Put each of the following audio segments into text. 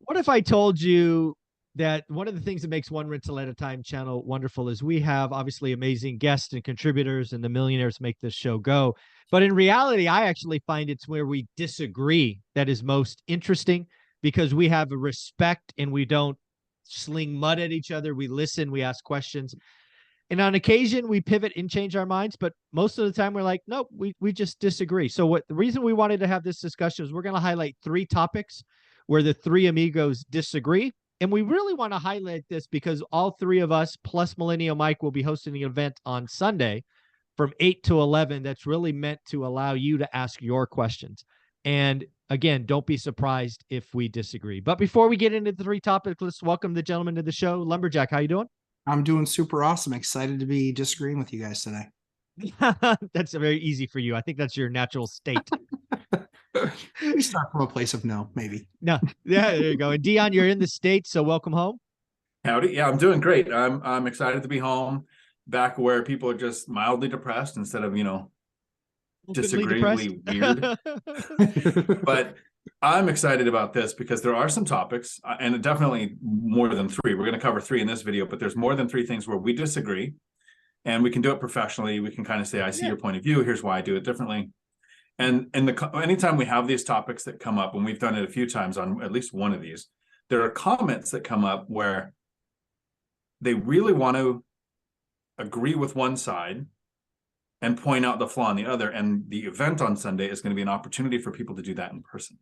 What if I told you that one of the things that makes One Rental at a Time channel wonderful is we have obviously amazing guests and contributors, and the millionaires make this show go. But in reality, I actually find it's where we disagree that is most interesting, because we have a respect and we don't sling mud at each other. We listen, we ask questions. And on occasion we pivot and change our minds, but most of the time we're like, nope, we just disagree. So what the reason we wanted to have this discussion is we're going to highlight three topics where the three amigos disagree. And we really want to highlight this because all three of us plus Millennial Mike will be hosting an event on Sunday from 8 to 11 that's really meant to allow you to ask your questions. And again, don't be surprised if we disagree. But before we get into the three topics, let's welcome the gentleman to the show. Lumberjack, how you doing? I'm doing super awesome. Excited to be disagreeing with you guys today. That's very easy for you. I think that's your natural state. We start from a place of no, maybe. No, yeah, there you go. And Dion, you're in the States, so welcome home. Howdy. Yeah, I'm doing great. I'm excited to be home, back where people are just mildly depressed instead of, disagreeably weird. But I'm excited about this because there are some topics, and definitely more than three. We're going to cover three in this video, but there's more than three things where we disagree, and we can do it professionally. We can kind of say, I see your point of view. Here's why I do it differently. And anytime we have these topics that come up, and we've done it a few times on at least one of these, there are comments that come up where they really want to agree with one side and point out the flaw in the other. And the event on Sunday is going to be an opportunity for people to do that in person.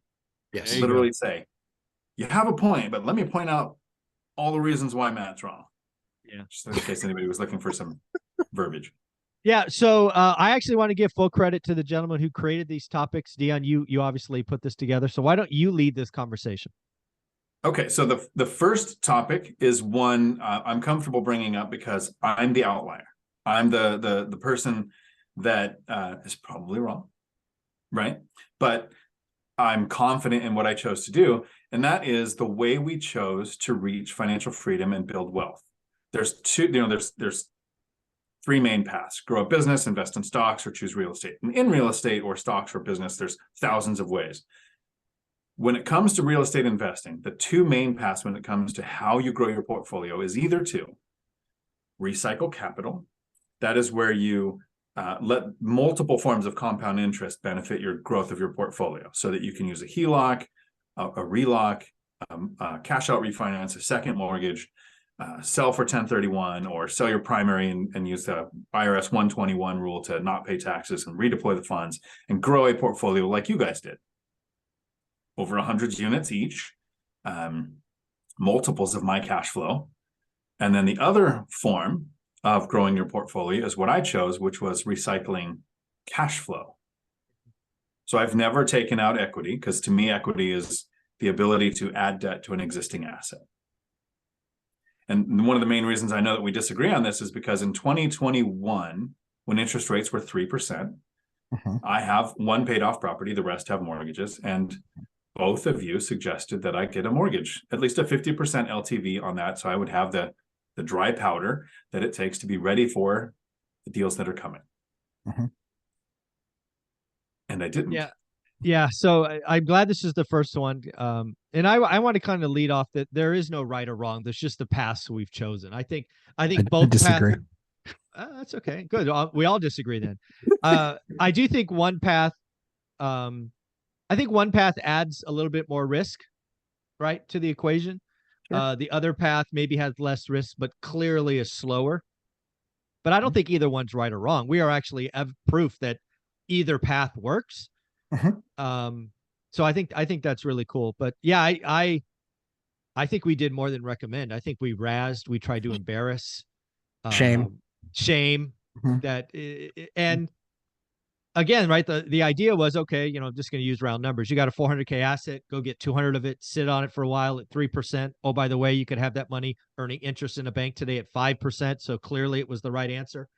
Yes. Literally say, you have a point, but let me point out all the reasons why Matt's wrong. Yeah. Just in case anybody was looking for some verbiage. Yeah. So I actually want to give full credit to the gentleman who created these topics. Dion, you obviously put this together. So why don't you lead this conversation? Okay. So the first topic is one I'm comfortable bringing up because I'm the outlier. I'm the person that is probably wrong, right? But I'm confident in what I chose to do, and that is the way we chose to reach financial freedom and build wealth. There's there's three main paths: grow a business, invest in stocks, or choose real estate. And in real estate or stocks or business, there's thousands of ways. When it comes to real estate investing, the two main paths when it comes to how you grow your portfolio is either to recycle capital. That is where you let multiple forms of compound interest benefit your growth of your portfolio, so that you can use a HELOC, a RELOC, cash out refinance, a second mortgage, sell for 1031, or sell your primary and use the IRS 121 rule to not pay taxes and redeploy the funds and grow a portfolio like you guys did. Over 100 units each, multiples of my cash flow. And then the other form of growing your portfolio is what I chose, which was recycling cash flow. So I've never taken out equity, because to me, equity is the ability to add debt to an existing asset. And one of the main reasons I know that we disagree on this is because in 2021, when interest rates were 3%, I have one paid off property, the rest have mortgages. And both of you suggested that I get a mortgage, at least a 50% LTV on that. So I would have the dry powder that it takes to be ready for the deals that are coming. And I didn't. Yeah. So I'm glad this is the first one. And I want to kind of lead off that there is no right or wrong. There's just the paths we've chosen. I think both disagree. That's okay. Good. We all disagree then. I do think one path, I think one path adds a little bit more risk, right, to the equation. Sure. The other path maybe has less risk, but clearly is slower. But I don't think either one's right or wrong. We are actually proof that either path works. So I think that's really cool. But yeah, I think we did more than recommend. I think we razzed, we tried to embarrass, shame that, and again, right, the idea was, okay, I'm just going to use round numbers. You got a 400K asset, go get 200 of it, sit on it for a while at 3%. Oh, by the way, you could have that money earning interest in a bank today at 5%. So clearly it was the right answer,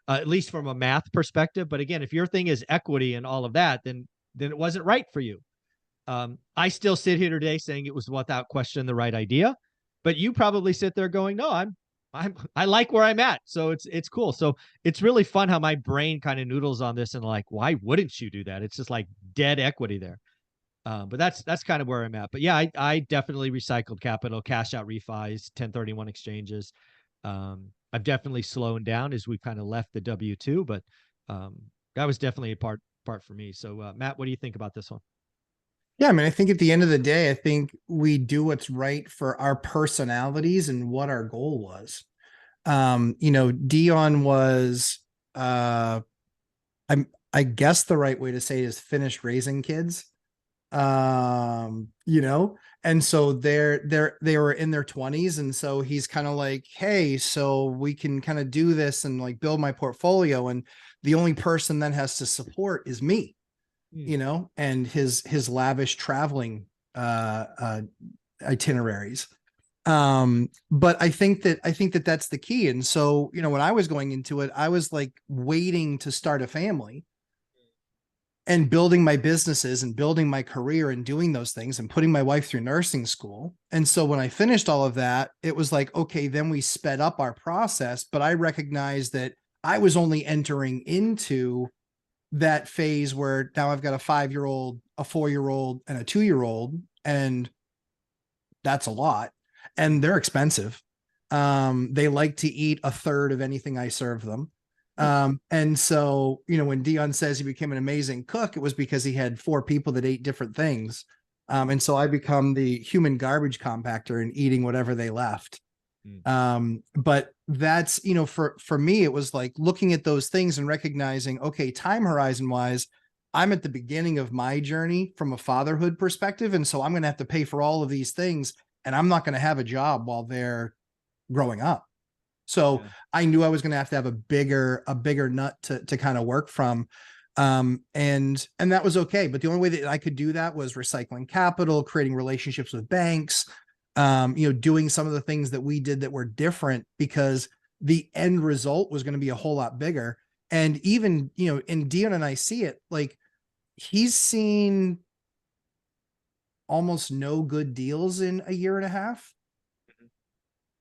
at least from a math perspective. But again, if your thing is equity and all of that, then it wasn't right for you. I still sit here today saying it was without question the right idea, but you probably sit there going, no, I like where I'm at. So it's cool. So it's really fun how my brain kind of noodles on this and like, why wouldn't you do that? It's just like dead equity there. But that's kind of where I'm at. But yeah, I definitely recycled capital, cash out refis, 1031 exchanges. I've definitely slowed down as we've kind of left the W-2, but that was definitely a part for me. So Matt, what do you think about this one? Yeah, I mean, I think at the end of the day, I think we do what's right for our personalities and what our goal was. Dion was I guess the right way to say it is finished raising kids. And so they were in their 20s, and so he's kind of like, hey, so we can kind of do this and like build my portfolio, and the only person that has to support is me, and his lavish traveling itineraries. But I think that that's the key. And so, when I was going into it, I was like waiting to start a family and building my businesses and building my career and doing those things and putting my wife through nursing school. And so when I finished all of that, it was like, okay, then we sped up our process, but I recognized that I was only entering into that phase where now I've got a 5-year-old, a 4-year-old, and a 2-year-old, and that's a lot. And they're expensive. They like to eat a third of anything I serve them. And so, when Dion says he became an amazing cook, it was because he had 4 people that ate different things. And so I become the human garbage compactor and eating whatever they left. But that's, for me, it was like looking at those things and recognizing, okay, time horizon wise, I'm at the beginning of my journey from a fatherhood perspective. And so I'm going to have to pay for all of these things, and I'm not going to have a job while they're growing up. So I knew I was going to have a bigger nut to kind of work from. And that was okay. But the only way that I could do that was recycling capital, creating relationships with banks, doing some of the things that we did that were different, because the end result was going to be a whole lot bigger. And even, and Dion and I see it, like he's seen almost no good deals in a year and a half.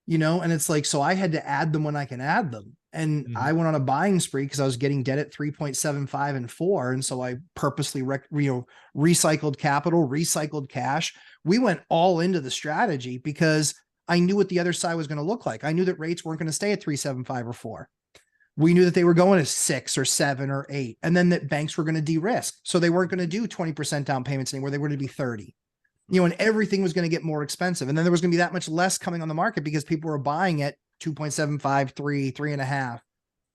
And it's like, so I had to add them when I can add them. And I went on a buying spree because I was getting debt at 3.75 and 4. And so I purposely, recycled capital, recycled cash. We went all into the strategy because I knew what the other side was going to look like. I knew that rates weren't going to stay at 3.75 or 4. We knew that they were going to 6 or 7 or 8. And then that banks were going to de-risk. So they weren't going to do 20% down payments anymore. They were going to be 30. And everything was going to get more expensive. And then there was going to be that much less coming on the market because people were buying at 2.75, 3, 3.5.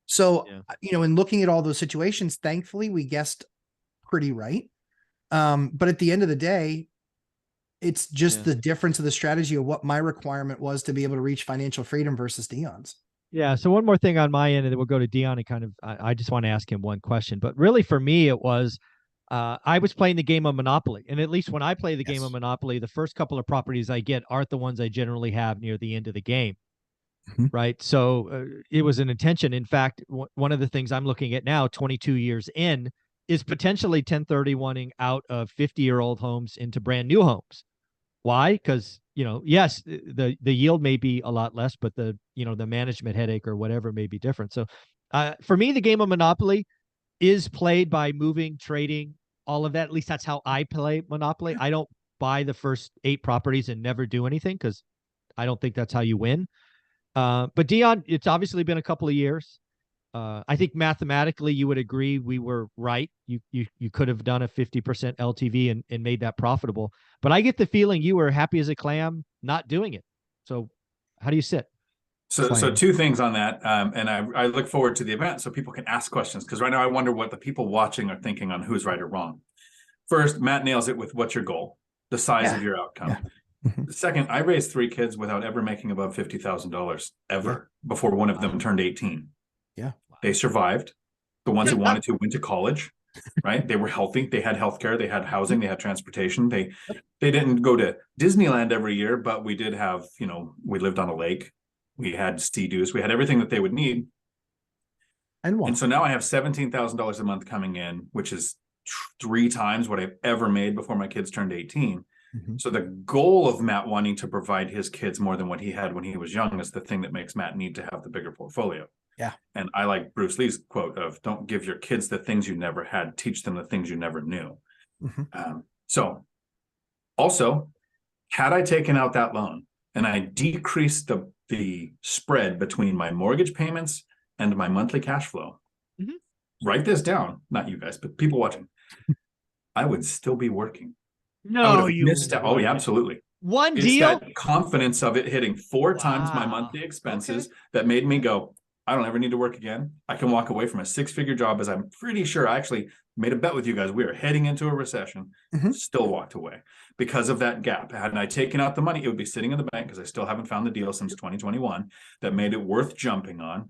So, in looking at all those situations, thankfully we guessed pretty right. But at the end of the day, it's just the difference of the strategy of what my requirement was to be able to reach financial freedom versus Dion's. Yeah. So one more thing on my end, and then we'll go to Dion and kind of, I just want to ask him one question, but really for me, it was, I was playing the game of Monopoly. And at least when I play the game of Monopoly, the first couple of properties I get aren't the ones I generally have near the end of the game. Right. So it was an intention. In fact, one of the things I'm looking at now, 22 years in, is potentially 1031ing out of 50-year-old homes into brand new homes. Why? Because, yes, the yield may be a lot less, but the management headache or whatever may be different. So for me, the game of Monopoly is played by moving, trading, all of that. At least that's how I play Monopoly. I don't buy the first 8 properties and never do anything because I don't think that's how you win. But Dion, it's obviously been a couple of years. I think mathematically you would agree we were right. You could have done a 50% LTV and made that profitable. But I get the feeling you were happy as a clam not doing it. So how do you sit? So 2 things on that. And I look forward to the event so people can ask questions, because right now I wonder what the people watching are thinking on who's right or wrong. First, Matt nails it with what's your goal, the size of your outcome. Second, I raised 3 kids without ever making above $50,000 ever before one of them turned 18. They survived. The ones who wanted to went to college, right? They were healthy. They had healthcare. They had housing. They had transportation. They didn't go to Disneyland every year, but we did have, we lived on a lake. We had Sea-Doos. We had everything that they would need. And so now I have $17,000 a month coming in, which is 3 times what I've ever made before my kids turned 18. So the goal of Matt wanting to provide his kids more than what he had when he was young is the thing that makes Matt need to have the bigger portfolio. And I like Bruce Lee's quote of, don't give your kids the things you never had, teach them the things you never knew. So Also, had I taken out that loan and I decreased the spread between my mortgage payments and my monthly cash flow, write this down, not you guys, but people watching, I would still be working. No, you missed out. Oh, yeah, absolutely. One It's deal? that confidence of it hitting 4 times my monthly expenses that made me go, I don't ever need to work again. I can walk away from a 6-figure job, as I'm pretty sure I actually made a bet with you guys. We are heading into a recession, still walked away because of that gap. Hadn't I taken out the money, it would be sitting in the bank because I still haven't found the deal since 2021 that made it worth jumping on.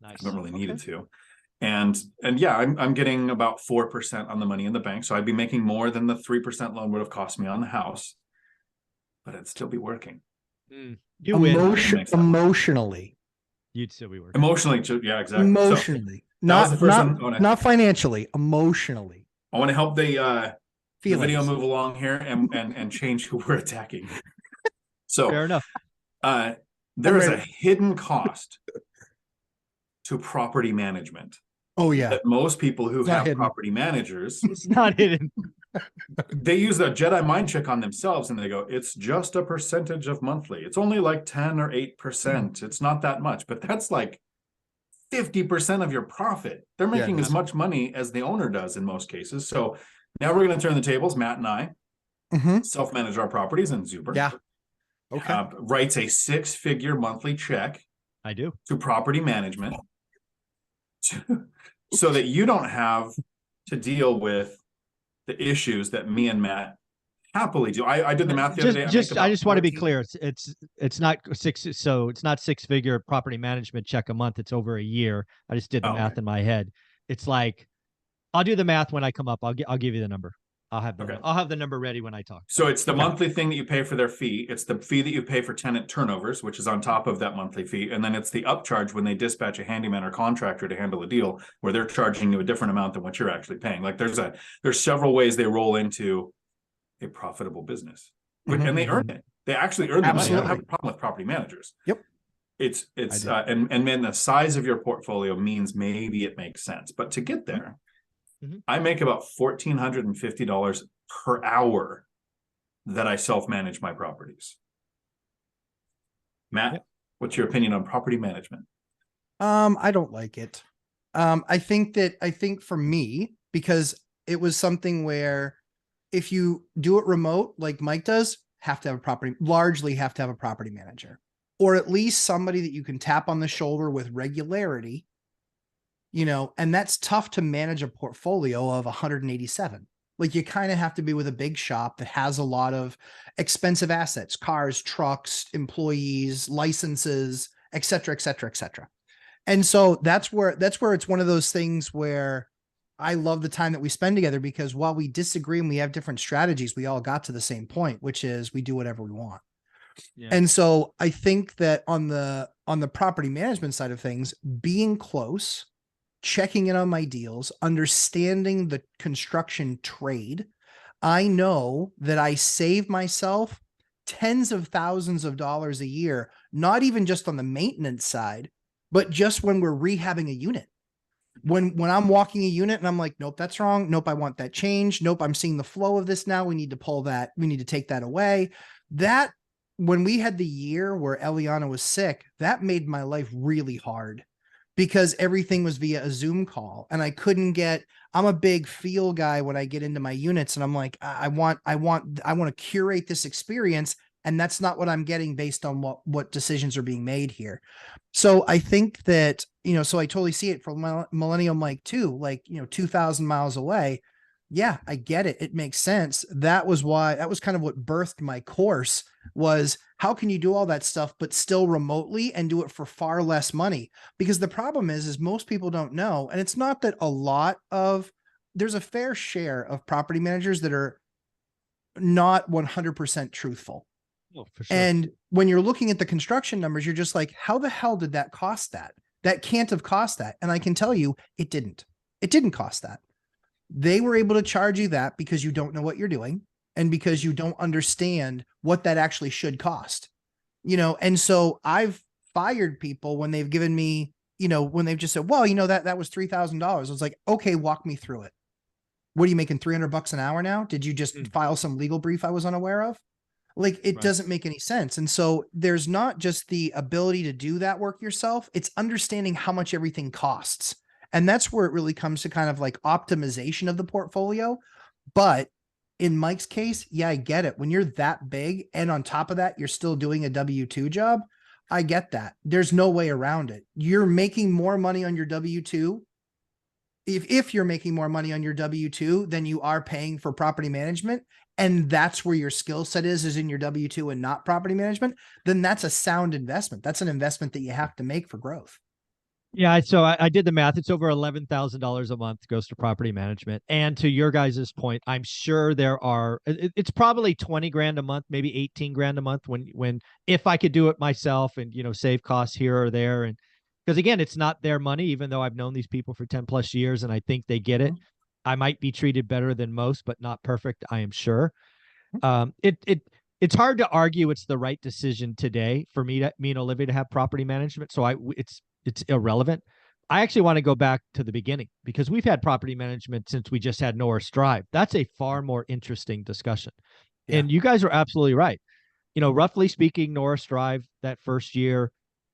Nice. I haven't really needed to. And yeah, I'm getting about 4% on the money in the bank. So I'd be making more than the 3% loan would have cost me on the house, but I'd still be working. You win. Emotionally. You'd still be working. Emotionally, yeah, exactly. Emotionally. So, not financially, emotionally. I want to help the video move along here and change who we're attacking. So fair enough. There is a hidden cost to property management. Oh yeah. That most people who have property managers, it's not hidden. They use the Jedi mind trick on themselves and they go, it's just a percentage of monthly. It's only like 10 or 8%. It's not that much, but that's like 50% of your profit. They're making as much money as the owner does in most cases. So now we're going to turn the tables. Matt and I self-manage our properties, and Zuber writes a 6-figure monthly check. I do. To property management so that you don't have to deal with the issues that me and Matt happily do. I did the math the other day. I just want to be clear. It's not 6-figure property management check a month. It's over a year. I just did the math in my head. It's like, I'll do the math when I come up. I'll give you the number. I'll have the number ready when I talk. So it's the monthly thing that you pay for their fee. It's the fee that you pay for tenant turnovers, which is on top of that monthly fee. And then it's the upcharge when they dispatch a handyman or contractor to handle a deal where they're charging you a different amount than what you're actually paying. Like there's several ways they roll into a profitable business, and they earn it. They actually earn the money. I don't have a problem with property managers. Yep. It's and then the size of your portfolio means maybe it makes sense, but to get there, I make about $1,450 per hour that I self-manage my properties. Matt, what's your opinion on property management? I don't like it. I think for me, because it was something where if you do it remote, like Mike does, largely have to have a property manager, or at least somebody that you can tap on the shoulder with regularity. And that's tough to manage a portfolio of 187. Like you kind of have to be with a big shop that has a lot of expensive assets, cars, trucks, employees, licenses, et cetera, et cetera, et cetera. And so that's where it's one of those things where I love the time that we spend together, because while we disagree and we have different strategies, we all got to the same point, which is we do whatever we want. Yeah. And so I think that on the property management side of things, being close, checking in on my deals, understanding the construction trade, I know that I save myself tens of thousands of dollars a year, not even just on the maintenance side, but just when we're rehabbing a unit. When I'm walking a unit and I'm like, nope, that's wrong. Nope, I want that change. Nope, I'm seeing the flow of this now. We need to pull that. We need to take that away. That, when we had the year where Eliana was sick, that made my life really hard, because everything was via a Zoom call and I couldn't I'm a big feel guy when I get into my units, and I'm like, I want to curate this experience. And that's not what I'm getting based on what decisions are being made here. So I think that, so I totally see it from Millennial Mike too, 2,000 miles away. Yeah, I get it. It makes sense. That was kind of what birthed my course, was how can you do all that stuff, but still remotely and do it for far less money? Because the problem is most people don't know. And it's not that there's a fair share of property managers that are not 100% truthful. Oh, for sure. And when you're looking at the construction numbers, you're just like, how the hell did that cost that? That can't have cost that. And I can tell you it didn't. It didn't cost that. They were able to charge you that because you don't know what you're doing and because you don't understand what that actually should cost. And so I've fired people when they've given me, when they've just said, well, that was $3,000. I was like, okay, walk me through it. What are you making, $300 an hour now? Did you just file some legal brief I was unaware of? Like, it doesn't make any sense. And so there's not just the ability to do that work yourself, it's understanding how much everything costs. And that's where it really comes to kind of like optimization of the portfolio. But in Mike's case, yeah, I get it. When you're that big and on top of that, you're still doing a W-2 job, I get that. There's no way around it. You're making more money on your W-2. If you're making more money on your W-2 than you are paying for property management, and that's where your skill set is in your W-2 and not property management, then that's a sound investment. That's an investment that you have to make for growth. Yeah, so I did the math. It's over $11,000 a month goes to property management. And to your guys' point, I'm sure there are, it's probably 20 grand a month, maybe 18 grand a month when if I could do it myself and, save costs here or there. And because again, it's not their money, even though I've known these people for 10 plus years and I think they get it. I might be treated better than most, but not perfect, I am sure. It's hard to argue it's the right decision today for me and Olivia to have property management. So it's irrelevant. I actually want to go back to the beginning because we've had property management since we just had Norris Drive. That's a far more interesting discussion. Yeah. And you guys are absolutely right. Roughly speaking, Norris Drive that first year,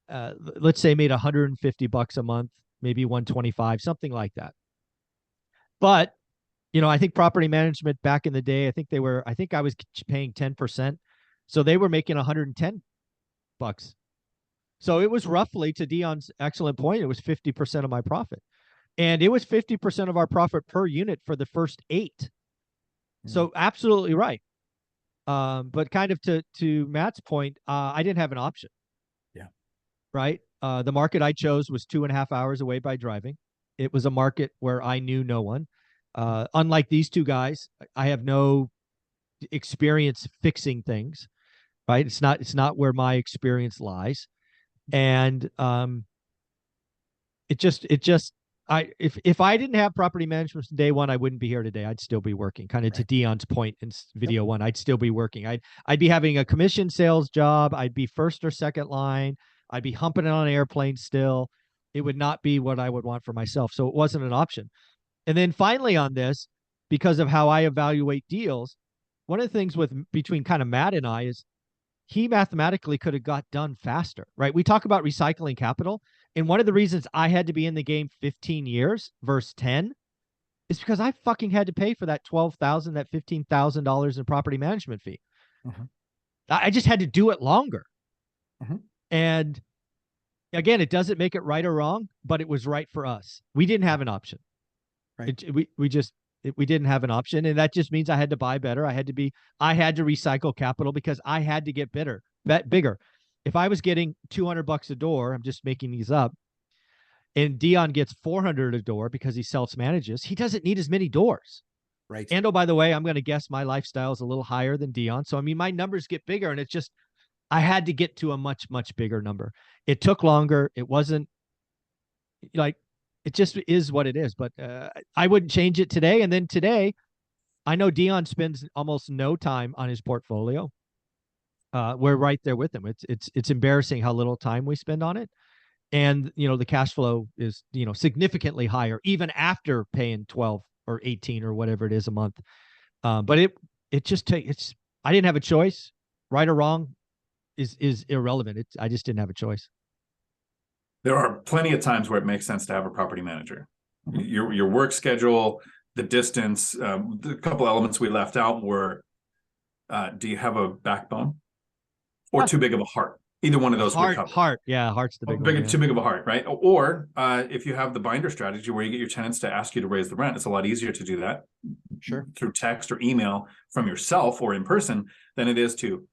let's say made $150 a month, maybe 125, something like that. But, I think property management back in the day, I think I was paying 10%. So they were making $110. So it was roughly, to Dion's excellent point, it was 50% of my profit. And it was 50% of our profit per unit for the first 8. So absolutely right. But kind of to Matt's point, I didn't have an option. Yeah. Right. The market I chose was 2.5 hours away by driving. It was a market where I knew no one. Unlike these two guys, I have no experience fixing things. Right. It's not where my experience lies. And if I didn't have property management from day one, I wouldn't be here today. I'd still be working. Kind of to Dion's point in video one, I'd still be working. I'd be having a commission sales job. I'd be first or second line. I'd be humping it on an airplane still. It would not be what I would want for myself. So it wasn't an option. And then finally on this, because of how I evaluate deals, one of the things between kind of Matt and I is he mathematically could have got done faster, right? We talk about recycling capital. And one of the reasons I had to be in the game 15 years versus 10 is because I fucking had to pay for that $12,000, that $15,000 in property management fee. I just had to do it longer. And again, it doesn't make it right or wrong, but it was right for us. We didn't have an option. Right. We didn't have an option. And that just means I had to buy better. I had to recycle capital because I had to get bigger. If I was getting $200 a door, I'm just making these up, and Dion gets $400 a door because he self-manages, he doesn't need as many doors. Right. And oh, by the way, I'm going to guess my lifestyle is a little higher than Dion. So, I mean, my numbers get bigger, and it's just, I had to get to a much, much bigger number. It took longer. It wasn't like, it just is what it is, but I wouldn't change it today. And then today, I know Dion spends almost no time on his portfolio. We're right there with him. It's embarrassing how little time we spend on it. And, the cash flow is, significantly higher, even after paying 12 or 18 or whatever it is a month. But it just takes, I didn't have a choice. Right or wrong is irrelevant. I just didn't have a choice. There are plenty of times where it makes sense to have a property manager. Your work schedule, the distance, the couple elements we left out were, do you have a backbone or too big of a heart? Either one of those would cover. Heart's the big one. Too big of a heart, right? Or if you have the binder strategy where you get your tenants to ask you to raise the rent, it's a lot easier to do that through text or email from yourself or in person than it is to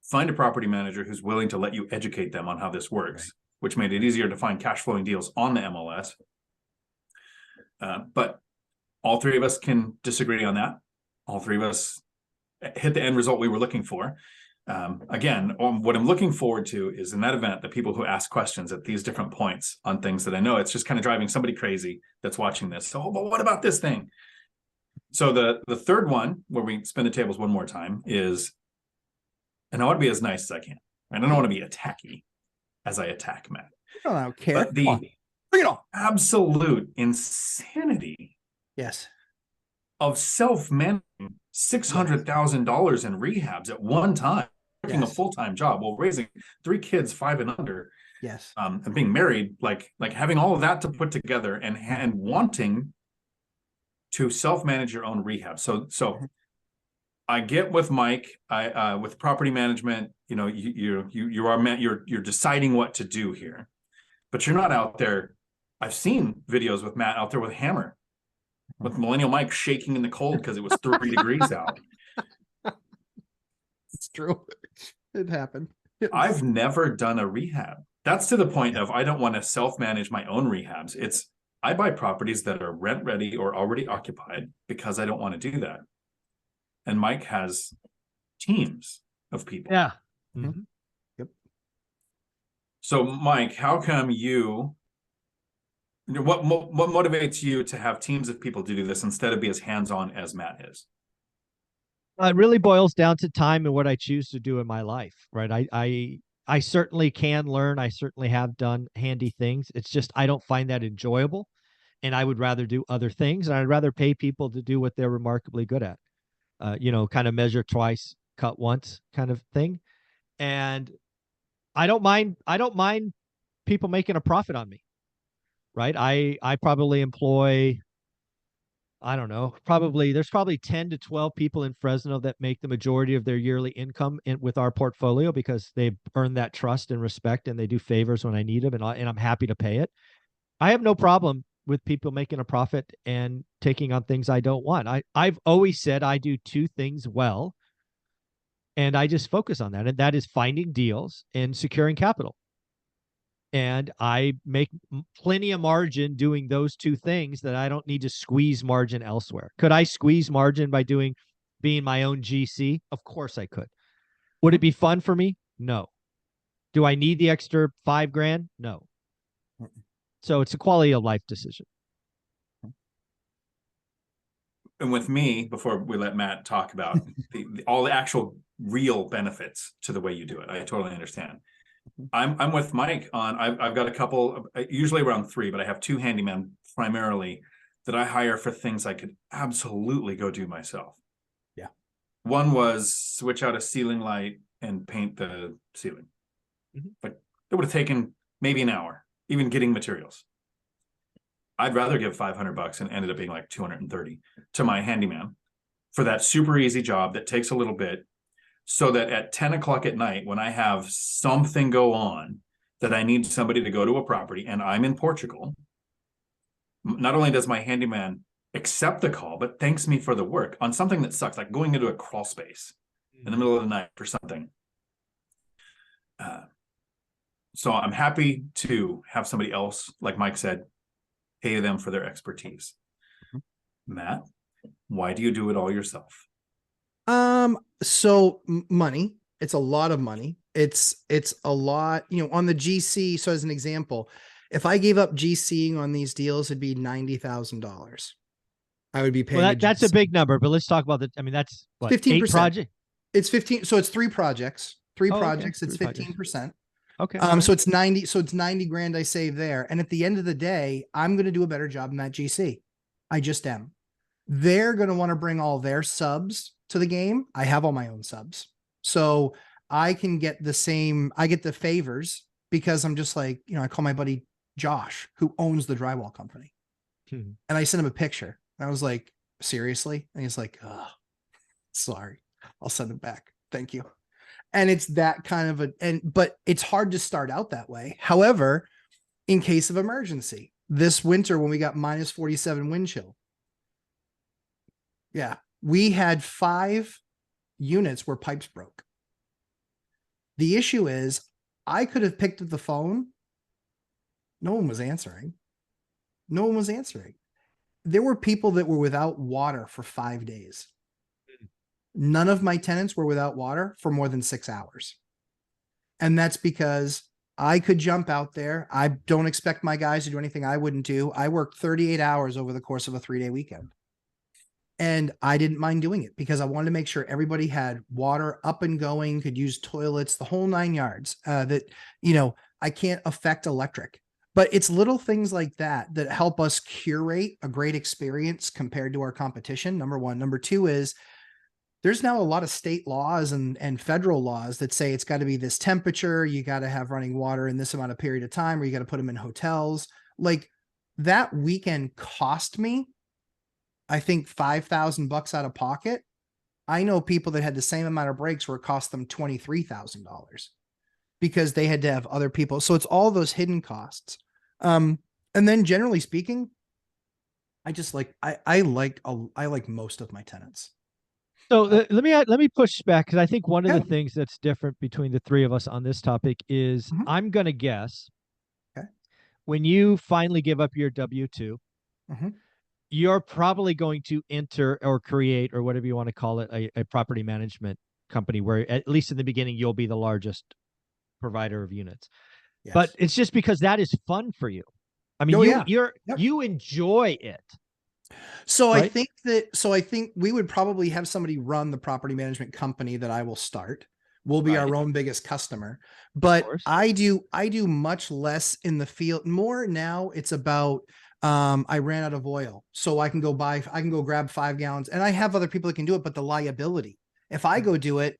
find a property manager who's willing to let you educate them on how this works, which made it easier to find cash flowing deals on the MLS. But all three of us can disagree on that. All three of us hit the end result we were looking for. Again, what I'm looking forward to is in that event, the people who ask questions at these different points on things that I know it's just kind of driving somebody crazy that's watching this. So, but what about this thing? So the third one, where we spin the tables one more time, is, and I want to be as nice as I can. I don't want to be attacky as I attack Matt. I don't care. But the, bring it on. Absolute insanity. Yes. of self-managing $600,000 in rehabs at one time, working a Yes. full-time job while raising 3 kids, 5 and under, Yes. and being married, like having all of that to put together and wanting to self-manage your own rehab. So I get with Mike, with property management, you know, you're deciding what to do here, but you're not out there. I've seen videos with Matt out there with a hammer, with Millennial Mike shaking in the cold because it was 30 degrees out. It's true. It happened. I've never done a rehab. That's to the point of I don't want to self-manage my own rehabs. It's I buy properties that are rent ready or already occupied because I don't want to do that. And Mike has teams of people. Yeah. Mhm. Yep. So Mike, how come what motivates you to have teams of people to do this instead of be as hands-on as Matt is? It really boils down to time and what I choose to do in my life, right? I certainly can learn. I certainly have done handy things. It's just I don't find that enjoyable, and I would rather do other things, and I'd rather pay people to do what they're remarkably good at. You know, kind of measure twice, cut once, kind of thing. And I don't mind. I don't mind people making a profit on me, right? I probably employ, I don't know, there's probably 10 to 12 people in Fresno that make the majority of their yearly income with our portfolio because they've earned that trust and respect, and they do favors when I need them, and I'm happy to pay it. I have no problem with people making a profit and taking on things I don't want. I've always said I do 2 things well, and I just focus on that, and that is finding deals and securing capital. And I make plenty of margin doing those 2 things that I don't need to squeeze margin elsewhere. Could I squeeze margin by being my own GC? Of course I could. Would it be fun for me? No. Do I need the extra $5,000? No. So it's a quality of life decision. And with me, before we let Matt talk about all the actual real benefits to the way you do it, I totally understand. I'm with Mike on, I've got a couple, usually around 3, but I have 2 handymen primarily that I hire for things I could absolutely go do myself. Yeah. One was switch out a ceiling light and paint the ceiling. But it would have taken maybe an hour, even getting materials. I'd rather give $500 and ended up being like 230 to my handyman for that super easy job that takes a little bit, so that at 10 o'clock at night, when I have something go on that I need somebody to go to a property and I'm in Portugal, not only does my handyman accept the call, but thanks me for the work on something that sucks, like going into a crawl space in the middle of the night for something. So I'm happy to have somebody else, like Mike said, pay them for their expertise. Matt, why do you do it all yourself? So money, it's a lot of money. It's a lot, you know, on the GC. So as an example, if I gave up GCing on these deals, it'd be $90,000. I would be paying. Well, that's a big number, but let's talk about I mean, that's what, 15%. 8 projects. It's 15. So it's 3 projects, 3 Oh, okay. projects. It's 3 projects. 15%. Okay. So it's 90. So it's 90 grand I save there. And at the end of the day, I'm going to do a better job than that GC. I just am. They're going to want to bring all their subs to the game. I have all my own subs. So I can get I get the favors because I'm just like, you know, I call my buddy Josh, who owns the drywall company. And I sent him a picture. And I was like, seriously? And he's like, oh, sorry, I'll send it back. Thank you. And it's that kind of but it's hard to start out that way. However, in case of emergency, this winter when we got minus 47 wind chill, yeah, we had 5 units where pipes broke. The issue is I could have picked up the phone. No one was answering. No one was answering. There were people that were without water for 5 days. None of my tenants were without water for more than 6 hours. And that's because I could jump out there. I don't expect my guys to do anything I wouldn't do. I worked 38 hours over the course of a 3-day weekend. And I didn't mind doing it because I wanted to make sure everybody had water up and going, could use toilets, the whole 9 yards. That, you know, I can't affect electric, But it's little things like that that help us curate a great experience compared to our competition. Number one. Number two is there's now a lot of state laws and federal laws that say it's got to be this temperature. You got to have running water in this amount of period of time, or you got to put them in hotels. Like that weekend cost me, I think, $5,000 out of pocket. I know people that had the same amount of breaks where it cost them $23,000 because they had to have other people. So it's all those hidden costs. And then generally speaking, I just like, I like most of my tenants. So let me push back, because I think one of Yeah. the things that's different between the three of us on this topic is Mhm. I'm going to guess Okay. when you finally give up your W-2, Mhm. you're probably going to enter or create, or whatever you want to call it, a property management company where, at least in the beginning, you'll be the largest provider of units. But Yes. it's just because that is fun for you. I mean, Oh, yeah. Yep. Yep. You enjoy it. So Right? I think we would probably have somebody run the property management company that I will start. We'll be our Right. own biggest customer, Of but course. I do much less in the field. More now it's about, I ran out of oil, so I can go grab 5 gallons, and I have other people that can do it, but the liability, if I go do it,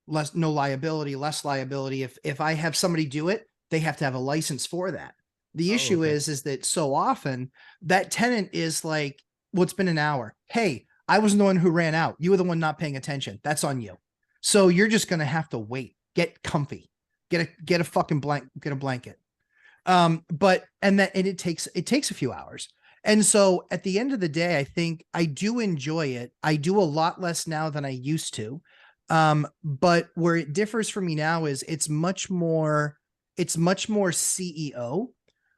less liability. If I have somebody do it, they have to have a license for that. The issue okay. is that so often that tenant is like, well, it's been an hour. Hey, I wasn't the one who ran out. You were the one not paying attention. That's on you. So you're just going to have to wait, get comfy, get a fucking get a blanket. But it takes a few hours. And so at the end of the day, I think I do enjoy it. I do a lot less now than I used to. But where it differs for me now is it's much more CEO,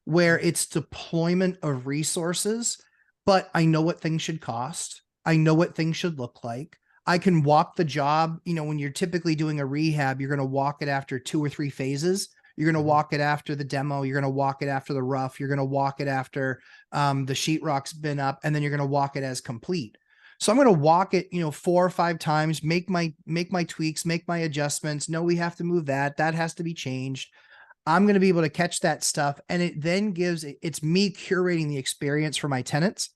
where it's deployment of resources, but I know what things should cost. I know what things should look like. I can walk the job. You know, when you're typically doing a rehab, you're going to walk it after 2 or 3 phases. You're going to walk it after the demo. You're going to walk it after the rough. You're going to walk it after the sheetrock's been up, and then you're going to walk it as complete. So I'm going to walk it, 4 or 5 times, make my tweaks, make my adjustments. No, we have to move that. That has to be changed. I'm going to be able to catch that stuff. And it then it's me curating the experience for my tenants.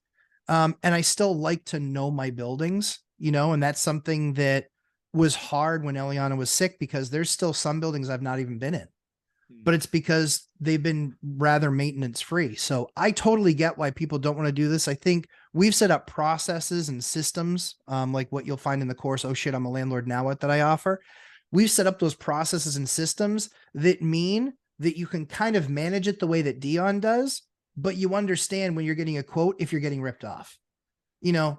And I still like to know my buildings, and that's something that was hard when Eliana was sick, because there's still some buildings I've not even been in, but it's because they've been rather maintenance free. So I totally get why people don't want to do this. I think we've set up processes and systems, like what you'll find in the course, "Oh shit, I'm a landlord now what," that I offer. We've set up those processes and systems that mean that you can kind of manage it the way that Dion does, but you understand when you're getting a quote, if you're getting ripped off.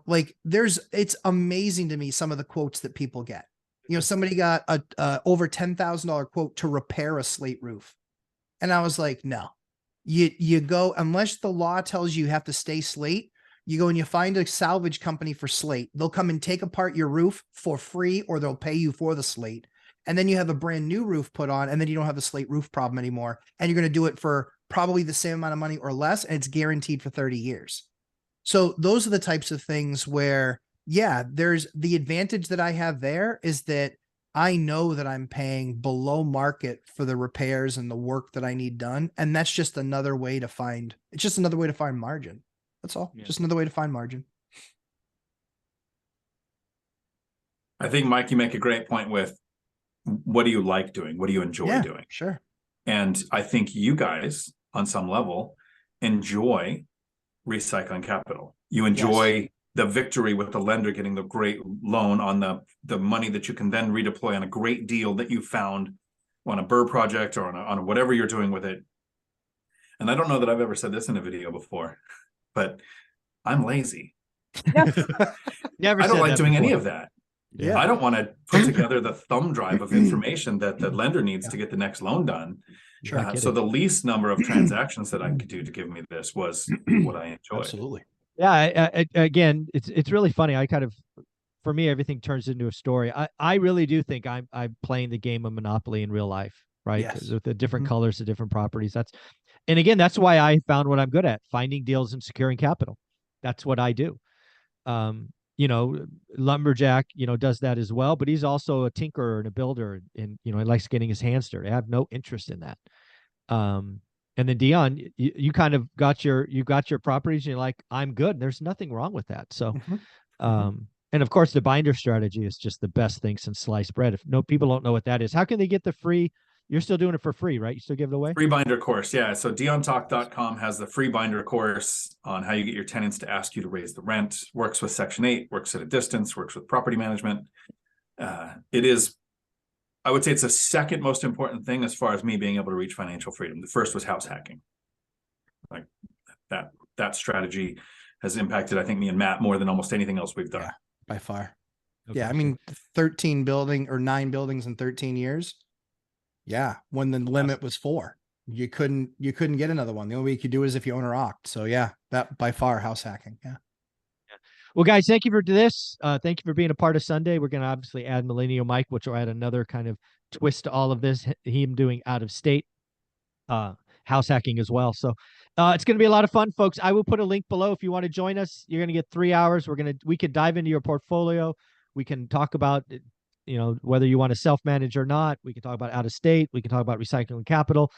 Like it's amazing to me, some of the quotes that people get. Somebody got a over $10,000 quote to repair a slate roof. And I was like, no, you go, unless the law tells you have to stay slate, you go and you find a salvage company for slate. They'll come and take apart your roof for free, or they'll pay you for the slate. And then you have a brand new roof put on, and then you don't have the slate roof problem anymore. And you're going to do it for probably the same amount of money or less, and it's guaranteed for 30 years. So those are the types of things where, yeah, there's the advantage that I have there is that I know that I'm paying below market for the repairs and the work that I need done. And that's just another way to find, it's just another way to find margin. That's all. Yeah. Just another way to find margin. I think, Mike, you make a great point with, what do you like doing? What do you enjoy doing? Sure. And I think you guys, on some level, enjoy recycling capital. You enjoy the victory with the lender getting the great loan on the money that you can then redeploy on a great deal that you found on a BRRRR project, or on whatever you're doing with it. And I don't know that I've ever said this in a video before, but I'm lazy. Never. I don't said like that doing any before. of that. Yeah. I don't want to put together the thumb drive of information that the lender needs to get the next loan done. You're So the least number of transactions that I could do to give me this was what I enjoyed. Absolutely. Yeah. Again, it's really funny. For me, everything turns into a story. I really do think I'm playing the game of Monopoly in real life, right? Yes. With the different colors, the different properties. And again, that's why I found what I'm good at: finding deals and securing capital. That's what I do. Lumberjack, does that as well, but he's also a tinkerer and a builder, and he likes getting his hands dirty. I have no interest in that. And then Dion, you kind of got your properties and you're like, I'm good. There's nothing wrong with that. So, and of course the binder strategy is just the best thing since sliced bread. If no people don't know what that is, how can they get the free? You're still doing it for free, right? You still give it away? Free binder course. Yeah. So DionTalk.com has the free binder course on how you get your tenants to ask you to raise the rent, works with Section 8, works at a distance, works with property management. It is, I would say it's the second most important thing as far as me being able to reach financial freedom. The first was house hacking. Like that strategy has impacted, I think, me and Matt more than almost anything else we've done. Yeah, by far. Okay, Yeah. I mean, 9 buildings in 13 years. Yeah. When the limit was 4, you couldn't get another one. The only way you could do it is if you own or opt. So yeah, that by far house hacking. Yeah. Well, guys, thank you for this. Thank you for being a part of Sunday. We're going to obviously add Millennial Mike, which will add another kind of twist to all of this. Him doing out of state house hacking as well. So it's going to be a lot of fun, folks. I will put a link below if you want to join us. You're going to get 3 hours. We could dive into your portfolio. We can talk about, whether you want to self-manage or not. We can talk about out of state. We can talk about recycling capital.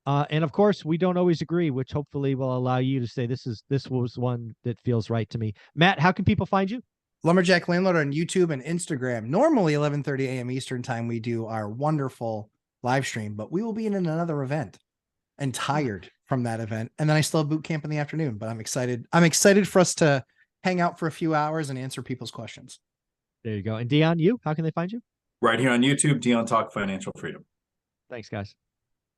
And of course, we don't always agree, which hopefully will allow you to say this was one that feels right to me. Matt, how can people find you? Lumberjack Landlord on YouTube and Instagram. Normally 11:30 a.m. Eastern time, we do our wonderful live stream, but we will be in another event and tired from that event. And then I still have boot camp in the afternoon, but I'm excited. I'm excited for us to hang out for a few hours and answer people's questions. There you go. And Dion, how can they find you? Right here on YouTube, Dion Talk Financial Freedom. Thanks, guys.